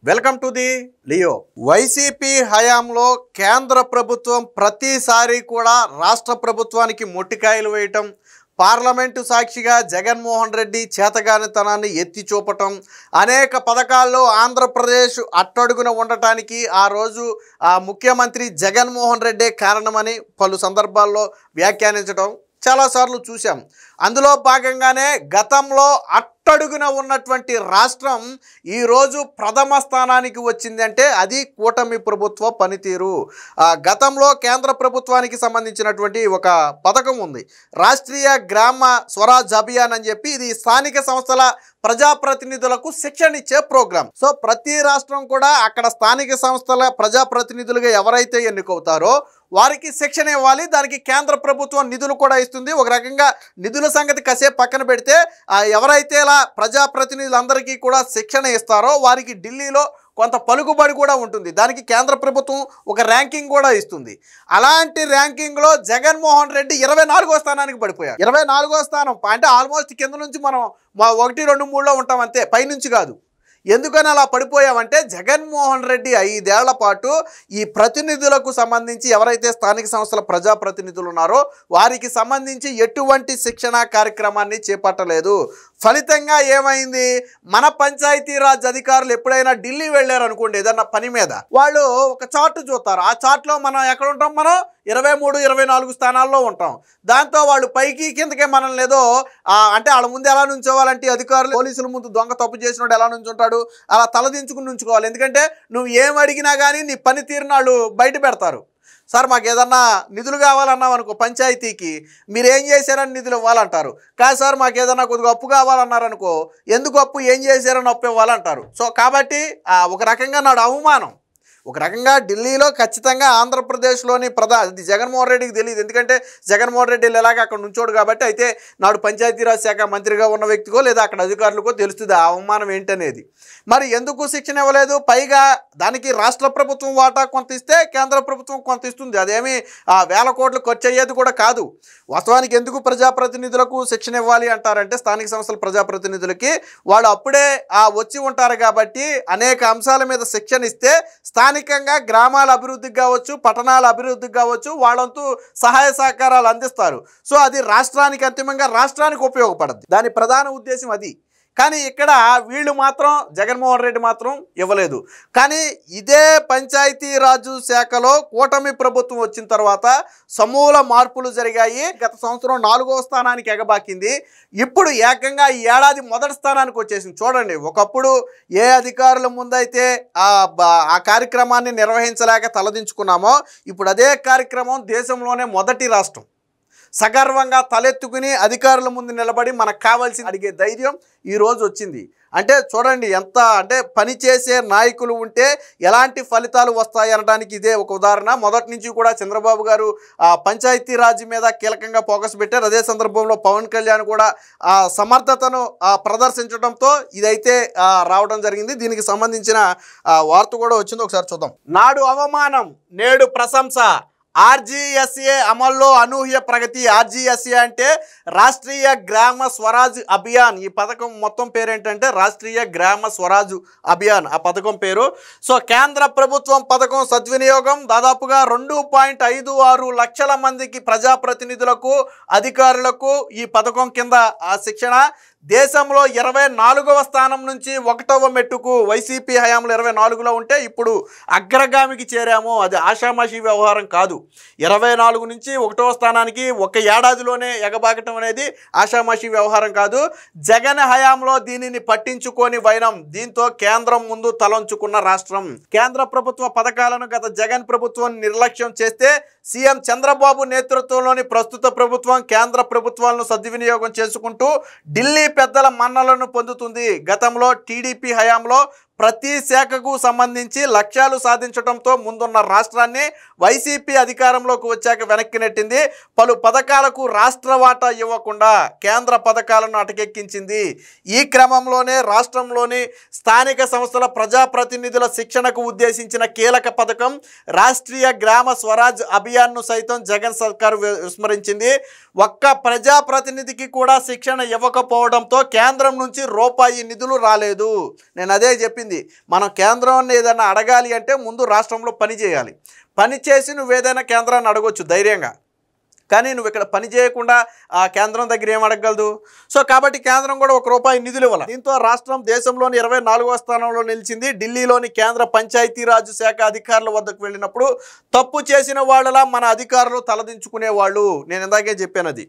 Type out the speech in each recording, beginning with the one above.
Welcome to the Leo. YCP హయాంలో కేంద్ర ప్రభుత్వం ప్రతిసారి కూడా రాష్ట్ర ప్రభుత్వానికి మొట్టికాయలు వేయటం, పార్లమెంటు సాక్షిగా జగన్మోహన్ రెడ్డి చేతగానితనాన్ని ఎత్తి చూపటం, అనేక పథకాల్లో ఆంధ్రప్రదేశ్ అట్టడుగున ఉండటానికి ఆ రోజు ముఖ్యమంత్రి జగన్మోహన్ రెడ్డే కారణమని పలు సందర్భాల్లో వ్యాఖ్యానించడం చాలాసార్లు చూసాం. అందులో భాగంగానే గతంలో అట్టడుగున ఉన్నటువంటి రాష్ట్రం ఈరోజు ప్రథమ స్థానానికి వచ్చిందంటే అది కూటమి ప్రభుత్వ పనితీరు. గతంలో కేంద్ర ప్రభుత్వానికి సంబంధించినటువంటి ఒక పథకం ఉంది, రాష్ట్రీయ గ్రామ స్వరాజ్ అభియాన్ అని చెప్పి. ఇది స్థానిక సంస్థల ప్రజాప్రతినిధులకు శిక్షణ ఇచ్చే ప్రోగ్రాం. సో ప్రతి రాష్ట్రం కూడా అక్కడ స్థానిక సంస్థల ప్రజాప్రతినిధులుగా ఎవరైతే ఎన్నికవుతారో వారికి శిక్షణ ఇవ్వాలి. దానికి కేంద్ర ప్రభుత్వం నిధులు కూడా ఇస్తుంది. ఒక రకంగా నిధుల సంగతి కాసేపు పక్కన పెడితే ఎవరైతే ఇలా ప్రజాప్రతినిధులందరికీ కూడా శిక్షణ ఇస్తారో వారికి ఢిల్లీలో కొంత పలుకుబడి కూడా ఉంటుంది. దానికి కేంద్ర ప్రభుత్వం ఒక ర్యాంకింగ్ కూడా ఇస్తుంది. అలాంటి ర్యాంకింగ్లో జగన్మోహన్ రెడ్డి 24వ స్థానానికి పడిపోయారు. 24వ స్థానం అంటే ఆల్మోస్ట్ కింద నుంచి మనం 1, 2, 3లో ఉంటాం అంతే, పైనుంచి కాదు. ఎందుకని అలా పడిపోయామంటే జగన్మోహన్ రెడ్డి 5 ఏళ్ల పాటు ఈ ప్రతినిధులకు సంబంధించి ఎవరైతే స్థానిక సంస్థల ప్రజాప్రతినిధులు ఉన్నారో వారికి సంబంధించి ఎటువంటి శిక్షణ కార్యక్రమాన్ని చేపట్టలేదు. ఫలితంగా ఏమైంది, మన పంచాయతీరాజ్ అధికారులు ఎప్పుడైనా ఢిల్లీ వెళ్ళారు అనుకోండి ఏదన్నా పని మీద, వాళ్ళు ఒక చార్ట్ చూస్తారు. ఆ చార్ట్లో మనం ఎక్కడ ఉంటాం, మనం 23, 24 స్థానాల్లో ఉంటాం. దాంతో వాళ్ళు పైకి కిందకే మనల్ని ఏదో అంటే వాళ్ళ ముందు ఎలా నుంచోవాలంటే అధికారులు పోలీసుల ముందు దొంగ తప్పు చేసినోడు ఎలా నుంచుంటాడు అలా తలదించుకుని నుంచుకోవాలి. ఎందుకంటే నువ్వు ఏం అడిగినా కానీ నీ పనితీరుని వాళ్ళు బయట పెడతారు. సార్ మాకు ఏదన్నా నిధులు కావాలన్నాం అనుకో, పంచాయతీకి మీరు ఏం చేశారని నిధులు ఇవ్వాలంటారు. కాదు సార్ మాకు ఏదన్నా కొద్దిగా అప్పు కావాలన్నారనుకో, ఎందుకు అప్పు, ఏం చేశారని అప్పు ఇవ్వాలంటారు. సో కాబట్టి ఒక రకంగా నాడు అవమానం. ఒక రకంగా ఢిల్లీలో ఖచ్చితంగా ఆంధ్రప్రదేశ్లోని అది జగన్మోహన్ రెడ్డికి తెలియదు, ఎందుకంటే జగన్మోహన్ రెడ్డి ఎలాగ అక్కడ నుంచోడు కాబట్టి. అయితే నాడు పంచాయతీరాజ్ శాఖ మంత్రిగా ఉన్న వ్యక్తికో లేదా అక్కడ అధికారులకో తెలుస్తుంది ఆ అవమానం ఏంటనేది. మరి ఎందుకు శిక్షణ ఇవ్వలేదు? పైగా దానికి రాష్ట్ర ప్రభుత్వం వాటా కొంత ఇస్తే కేంద్ర ప్రభుత్వం కొంత ఇస్తుంది. అదేమి వేల కోట్లు ఖర్చు అయ్యేది కూడా కాదు. వాస్తవానికి ఎందుకు ప్రజాప్రతినిధులకు శిక్షణ ఇవ్వాలి అంటారంటే స్థానిక సంస్థల ప్రజాప్రతినిధులకి వాళ్ళు అప్పుడే వచ్చి ఉంటారు కాబట్టి అనేక అంశాల మీద శిక్షణ ఇస్తే స్థానికంగా గ్రామాల అభివృద్ధికి కావచ్చు, పట్టణాల అభివృద్ధికి కావచ్చు వాళ్ళంతూ సహాయ సహకారాలు అందిస్తారు. సో అది రాష్ట్రానికి అంతిమంగా రాష్ట్రానికి ఉపయోగపడుతుంది. దాని ప్రధాన ఉద్దేశం అది. కానీ ఇక్కడ వీళ్ళు మాత్రం జగన్మోహన్ రెడ్డి మాత్రం ఇవ్వలేదు. కానీ ఇదే పంచాయతీరాజు శాఖలో కూటమి ప్రభుత్వం వచ్చిన తర్వాత సమూల మార్పులు జరిగాయి. గత సంవత్సరం 4వ స్థానానికి ఎగబాకింది. ఇప్పుడు ఏకంగా ఈ ఏడాది మొదటి స్థానానికి వచ్చేసింది. చూడండి, ఒకప్పుడు ఏ అధికారుల ముందైతే ఆ కార్యక్రమాన్ని నిర్వహించలేక తలదించుకున్నామో ఇప్పుడు అదే కార్యక్రమం దేశంలోనే మొదటి రాష్ట్రం సగర్వంగా తలెత్తుకుని అధికారుల ముందు నిలబడి మనకు కావాల్సిన అడిగే ధైర్యం ఈరోజు వచ్చింది. అంటే చూడండి ఎంత అంటే పనిచేసే నాయకులు ఉంటే ఎలాంటి ఫలితాలు వస్తాయి అనడానికి ఇదే ఒక ఉదాహరణ. మొదటి నుంచి కూడా చంద్రబాబు గారు పంచాయతీరాజ్ మీద కీలకంగా ఫోకస్ పెట్టారు. అదే సందర్భంలో పవన్ కళ్యాణ్ కూడా సమర్థతను ప్రదర్శించడంతో ఇదైతే రావడం జరిగింది. దీనికి సంబంధించిన వార్త కూడా వచ్చింది, ఒకసారి చూద్దాం. నాడు అవమానం నేడు ప్రశంస, ఆర్జీఎస్ఏ అమల్లో అనూహ్య ప్రగతి. ఆర్జీఎస్ఏ అంటే రాష్ట్రీయ గ్రామ స్వరాజ్ అభియాన్. ఈ పథకం మొత్తం పేరేంటంటే రాష్ట్రీయ గ్రామ స్వరాజ్ అభియాన్ ఆ పథకం పేరు. సో కేంద్ర ప్రభుత్వం పథకం సద్వినియోగం దాదాపుగా 2.56 లక్షల మందికి ప్రజాప్రతినిధులకు అధికారులకు ఈ పథకం కింద శిక్షణ. దేశంలో 24వ స్థానం నుంచి 1వ మెట్టుకు వైసీపీ హయాంలో 24లో ఉంటే ఇప్పుడు అగ్రగామికి చేరాము. అది ఆషామాషి వ్యవహారం కాదు. 24 నుంచి 1వ స్థానానికి ఒక ఏడాదిలోనే ఎగబాకటం అనేది ఆషామాషి వ్యవహారం కాదు. జగన్ హయాంలో దీనిని పట్టించుకొని వైనం. దీంతో కేంద్రం ముందు తలంచుకున్న రాష్ట్రం. కేంద్ర ప్రభుత్వ పథకాలను గత జగన్ ప్రభుత్వం నిర్లక్ష్యం చేస్తే సీఎం చంద్రబాబు నేతృత్వంలోని ప్రస్తుత ప్రభుత్వం కేంద్ర ప్రభుత్వాలను సద్వినియోగం చేసుకుంటూ ఢిల్లీ పెద్దల మన్నలను పొందుతుంది. గతంలో టీడీపీ హయాంలో ప్రతి శాఖకు సంబంధించి లక్ష్యాలు సాధించడంతో ముందున్న రాష్ట్రాన్ని వైసీపీ అధికారంలోకి వచ్చాక వెనక్కి నెట్టింది. పలు పథకాలకు రాష్ట్ర వాటా ఇవ్వకుండా కేంద్ర పథకాలను అటకెక్కించింది. ఈ క్రమంలోనే రాష్ట్రంలోని స్థానిక సంస్థల ప్రజాప్రతినిధుల శిక్షణకు ఉద్దేశించిన కీలక పథకం రాష్ట్రీయ గ్రామ స్వరాజ్ అభియాన్ను సైతం జగన్ సర్కారు విస్మరించింది. ఒక్క ప్రజాప్రతినిధికి కూడా శిక్షణ ఇవ్వకపోవడంతో కేంద్రం నుంచి రూపాయి నిధులు రాలేదు. నేను అదే చెప్పింది. అయిపోయింది. మనం కేంద్రాన్ని ఏదైనా అడగాలి అంటే ముందు రాష్ట్రంలో పని చేయాలి. పని చేసి నువ్వు ఏదైనా కేంద్రాన్ని అడగొచ్చు ధైర్యంగా, కానీ నువ్వు ఇక్కడ పని చేయకుండా ఆ కేంద్రం దగ్గర ఏం అడగలదు. సో కాబట్టి కేంద్రం కూడా ₹1 నిధులు ఇవ్వాలి. దీంతో రాష్ట్రం దేశంలోని 24వ స్థానంలో నిలిచింది. ఢిల్లీలోని కేంద్ర పంచాయతీరాజ్ శాఖ అధికారుల వద్దకు వెళ్ళినప్పుడు తప్పు చేసిన వాళ్ళలా మన అధికారులు తలదించుకునేవాళ్ళు. నేను ఇందాకే చెప్పాను అది.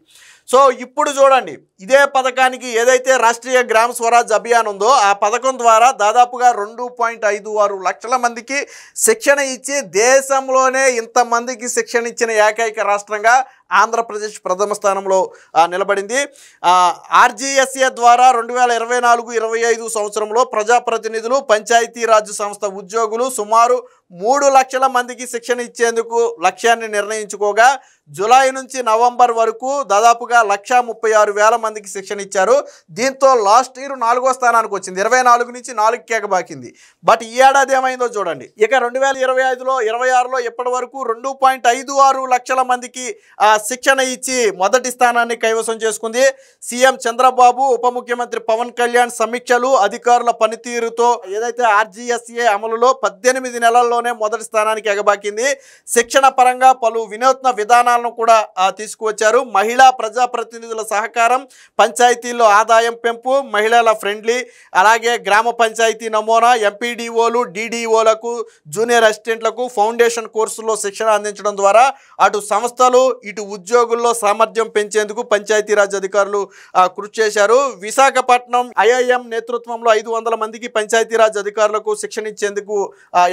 సో ఇప్పుడు చూడండి, ఇదే పథకానికి ఏదైతే రాష్ట్రీయ గ్రామ స్వరాజ్ అభియాన్ ఉందో ఆ పథకం ద్వారా దాదాపుగా 2.56 లక్షల మందికి శిక్షణ ఇచ్చి దేశంలోనే ఇంతమందికి శిక్షణ ఇచ్చిన ఏకైక రాష్ట్రంగా ఆంధ్రప్రదేశ్ ప్రథమ స్థానంలో నిలబడింది. ఆర్జీఎస్ఏ ద్వారా 2024-25 సంవత్సరంలో ప్రజాప్రతినిధులు, పంచాయతీరాజ్ సంస్థ ఉద్యోగులు సుమారు 3 లక్షల మందికి శిక్షణ ఇచ్చేందుకు లక్ష్యాన్ని నిర్ణయించుకోగా జూలై నుంచి నవంబర్ వరకు దాదాపుగా 1,36,000 మందికి శిక్షణ ఇచ్చారు. దీంతో లాస్ట్ ఇయర్ 4వ స్థానానికి వచ్చింది. 24 నుంచి 4కి ఎగబాకింది. బట్ ఈ ఏడాది ఏమైందో చూడండి. ఇక 2025లో 26లో ఇప్పటి వరకు 2.56 లక్షల మందికి శిక్షణ ఇచ్చి మొదటి స్థానాన్ని కైవసం చేసుకుంది. సీఎం చంద్రబాబు, ఉప ముఖ్యమంత్రి పవన్ కళ్యాణ్ సమీక్షలు, అధికారుల పనితీరుతో ఏదైతే ఆర్జీఎస్ఏ అమలులో 18 నెలల్లోనే మొదటి స్థానానికి ఎగబాకింది. శిక్షణ పరంగా పలు వినూత్న విధానాలను కూడా తీసుకువచ్చారు. మహిళా ప్రజాప్రతినిధుల సహకారం, పంచాయతీల్లో ఆదాయం పెంపు, మహిళల ఫ్రెండ్లీ, అలాగే గ్రామ పంచాయతీ నమూనా, ఎంపీడీఓలు, డీడీఓలకు, జూనియర్ అసిస్టెంట్లకు ఫౌండేషన్ కోర్సుల్లో శిక్షణ అందించడం ద్వారా అటు సంస్థలు ఇటు ఉద్యోగుల్లో సామర్థ్యం పెంచేందుకు పంచాయతీరాజ్ అధికారులు కృషి చేశారు. విశాఖపట్నం ఐఐఎం నేతృత్వంలో 500 మందికి పంచాయతీరాజ్ అధికారులకు శిక్షణ ఇచ్చేందుకు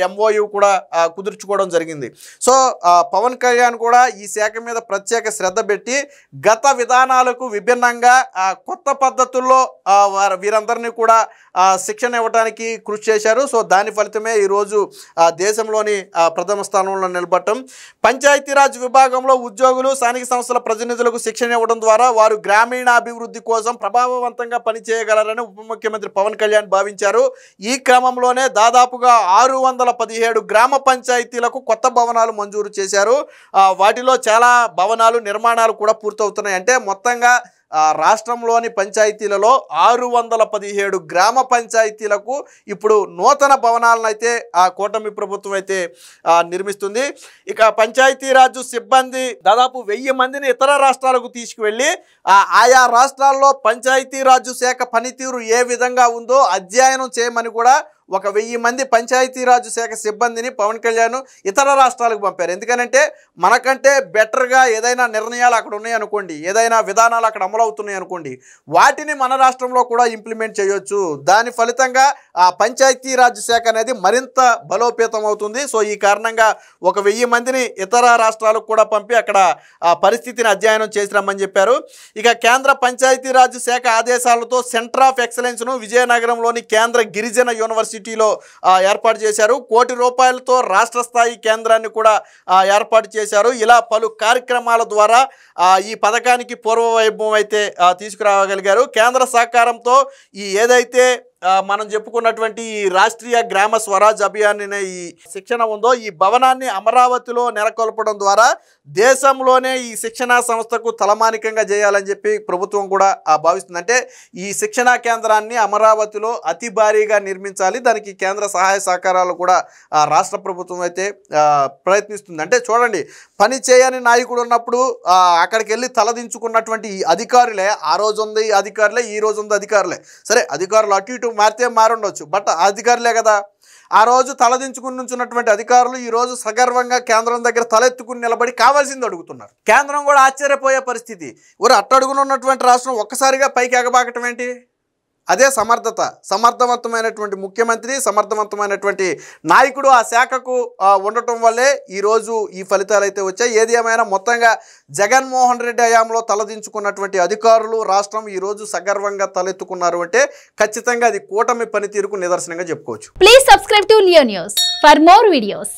ఎంఓయూ కూడా కుదుర్చుకోవడం జరిగింది. సో పవన్ కళ్యాణ్ కూడా ఈ శాఖ మీద ప్రత్యేక శ్రద్ధ పెట్టి గత విధానాలకు విభిన్నంగా కొత్త పద్ధతుల్లో వీరందరినీ కూడా శిక్షణ ఇవ్వడానికి కృషి చేశారు. సో దాని ఫలితమే ఈరోజు దేశంలోని ప్రథమ స్థానంలో నిలబడటం. పంచాయతీరాజ్ విభాగంలో ఉద్యోగులు, స్థానిక సంస్థల ప్రతినిధులకు శిక్షణ ఇవ్వడం ద్వారా వారు గ్రామీణాభివృద్ధి కోసం ప్రభావవంతంగా పనిచేయగలరని ఉప ముఖ్యమంత్రి పవన్ కళ్యాణ్ భావించారు. ఈ క్రమంలోనే దాదాపుగా 617 గ్రామ పంచాయతీలకు కొత్త భవనాలు మంజూరు చేశారు. వాటిలో చాలా భవనాలు నిర్మాణాలు కూడా పూర్తవుతున్నాయి. అంటే మొత్తంగా రాష్ట్రంలోని పంచాయతీలలో 617 గ్రామ పంచాయతీలకు ఇప్పుడు నూతన భవనాలను అయితే కూటమి ప్రభుత్వం అయితే నిర్మిస్తుంది. ఇక పంచాయతీరాజ్ సిబ్బంది దాదాపు 1000 మందిని ఇతర రాష్ట్రాలకు తీసుకువెళ్ళి ఆయా రాష్ట్రాల్లో పంచాయతీరాజ్ శాఖ పనితీరు ఏ విధంగా ఉందో అధ్యయనం చేయమని కూడా 1000 మంది పంచాయతీరాజ్ శాఖ సిబ్బందిని పవన్ కళ్యాణ్ ఇతర రాష్ట్రాలకు పంపారు. ఎందుకనంటే మనకంటే బెటర్గా ఏదైనా నిర్ణయాలు అక్కడ ఉన్నాయనుకోండి, ఏదైనా విధానాలు అక్కడ అమలవుతున్నాయి అనుకోండి, వాటిని మన రాష్ట్రంలో కూడా ఇంప్లిమెంట్ చేయొచ్చు. దాని ఫలితంగా ఆ పంచాయతీరాజ్ శాఖ అనేది మరింత బలోపేతం అవుతుంది. సో ఈ కారణంగా 1000 మందిని ఇతర రాష్ట్రాలకు కూడా పంపి అక్కడ పరిస్థితిని అధ్యయనం చేసి రమ్మని చెప్పారు. ఇక కేంద్ర పంచాయతీరాజ్ శాఖ ఆదేశాలతో సెంటర్ ఆఫ్ ఎక్సలెన్స్ను విజయనగరంలోని కేంద్ర గిరిజన యూనివర్సిటీలో ఏర్పాటు చేశారు. ₹1 కోటితో రాష్ట్ర స్థాయి కేంద్రాన్ని కూడా ఏర్పాటు చేశారు. ఇలా పలు కార్యక్రమాల ద్వారా ఈ పథకానికి పూర్వ వైభవం అయితే తీసుకురాగలిగారు. కేంద్ర సహకారంతో ఈ ఏదైతే మనం చెప్పుకున్నటువంటి ఈ రాష్ట్రీయ గ్రామ స్వరాజ్ అభియాన్ అనే ఈ శిక్షణ ఉందో ఈ భవనాన్ని అమరావతిలో నెలకొల్పడం ద్వారా దేశంలోనే ఈ శిక్షణా సంస్థకు తలమానికంగా చేయాలని చెప్పి ప్రభుత్వం కూడా భావిస్తుంది. అంటే ఈ శిక్షణా కేంద్రాన్ని అమరావతిలో అతి భారీగా నిర్మించాలి. దానికి కేంద్ర సహాయ సహకారాలు కూడా రాష్ట్ర ప్రభుత్వం అయితే ప్రయత్నిస్తుంది. అంటే చూడండి, పని చేయని నాయకుడు ఉన్నప్పుడు అక్కడికి వెళ్ళి తలదించుకున్నటువంటి ఈ అధికారులే ఆ రోజు ఉంది అధికారులే, ఈ రోజు ఉంది అధికారులే. సరే, అధికారులు అటు ఇటు మారితే మారుండొచ్చు, బట్ అధికారులే కదా. ఆ రోజు తలదించుకుని నుంచున్నటువంటి అధికారులు ఈ రోజు సగర్వంగా కేంద్రం దగ్గర తలెత్తుకుని నిలబడి కావాల్సింది అడుగుతున్నారు. కేంద్రం కూడా ఆశ్చర్యపోయే పరిస్థితి. అట్టడుగునున్నటువంటి రాష్ట్రం ఒక్కసారిగా పైకి ఎగబాకటం ఏంటి? అదే సమర్థత. సమర్థవంతమైనటువంటి ముఖ్యమంత్రి, సమర్థవంతమైనటువంటి నాయకుడు ఆ శాఖకు ఉండటం వల్లే ఈరోజు ఈ ఫలితాలు అయితే వచ్చాయి. ఏది ఏమైనా మొత్తంగా జగన్మోహన్ రెడ్డి హయాంలో తలదించుకున్నటువంటి అధికారులు, రాష్ట్రం ఈరోజు సగర్వంగా తలెత్తుకున్నారు అంటే ఖచ్చితంగా అది కూటమి పనితీరుకు నిదర్శనంగా చెప్పుకోవచ్చు. Please subscribe to Leo news for more videos.